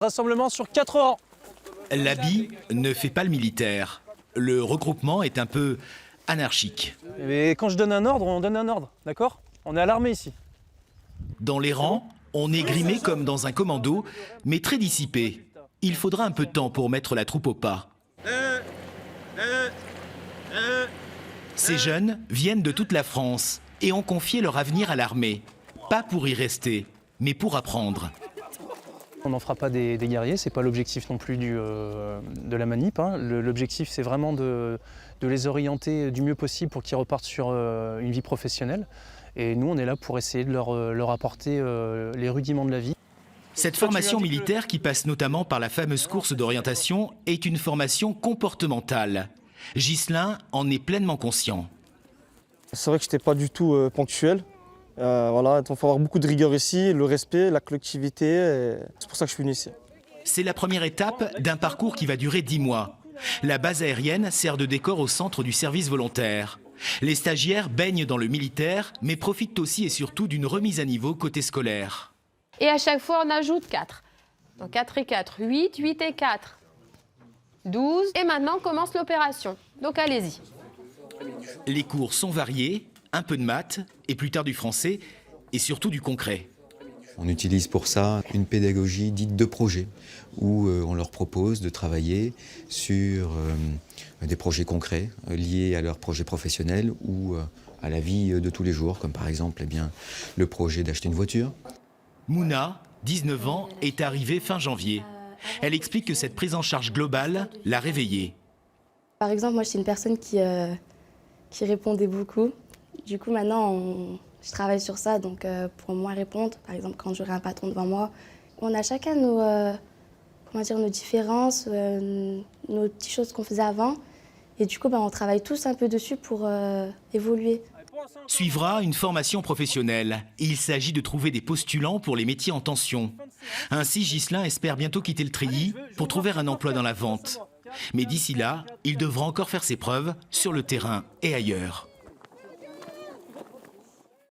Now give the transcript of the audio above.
Rassemblement sur 4 rangs. L'habit ne fait pas le militaire. Le regroupement est un peu anarchique. Et quand je donne un ordre, on donne un ordre, d'accord? On est à l'armée ici. Dans les rangs, on est grimé comme dans un commando, mais très dissipé. Il faudra un peu de temps pour mettre la troupe au pas. Ces jeunes viennent de toute la France et ont confié leur avenir à l'armée. Pas pour y rester, mais pour apprendre. On n'en fera pas des guerriers, c'est pas l'objectif non plus de la manip. Hein. L'objectif, c'est vraiment de les orienter du mieux possible pour qu'ils repartent sur une vie professionnelle. Et nous, on est là pour essayer de leur apporter les rudiments de la vie. Cette formation militaire, qui passe notamment par la fameuse course d'orientation, est une formation comportementale. Ghislain en est pleinement conscient. C'est vrai que je n'étais pas du tout ponctuel. Voilà, il faut avoir beaucoup de rigueur ici, le respect, la collectivité. C'est pour ça que je suis venu ici. C'est la première étape d'un parcours qui va durer 10 mois. La base aérienne sert de décor au centre du service volontaire. Les stagiaires baignent dans le militaire, mais profitent aussi et surtout d'une remise à niveau côté scolaire. Et à chaque fois, on ajoute 4. Donc 4 et 4, 8, 8 et 4, 12. Et maintenant, commence l'opération. Donc allez-y. Les cours sont variés, un peu de maths, et plus tard du français, et surtout du concret. On utilise pour ça une pédagogie dite de projet, où on leur propose de travailler sur des projets concrets liés à leur projet professionnel ou à la vie de tous les jours, comme par exemple le projet d'acheter une voiture. Mouna, 19 ans, est arrivée fin janvier. Elle explique que cette prise en charge globale l'a réveillée. Par exemple, moi, je suis une personne qui répondait beaucoup. Du coup, maintenant, je travaille sur ça, donc pour moins répondre, par exemple, quand j'aurai un patron devant moi, on a chacun nos différences, nos petites choses qu'on faisait avant. Et du coup, on travaille tous un peu dessus pour évoluer. Suivra une formation professionnelle. Il s'agit de trouver des postulants pour les métiers en tension. Ainsi, Ghislain espère bientôt quitter le treillis pour trouver un emploi dans la vente. Mais d'ici là, il devra encore faire ses preuves sur le terrain et ailleurs.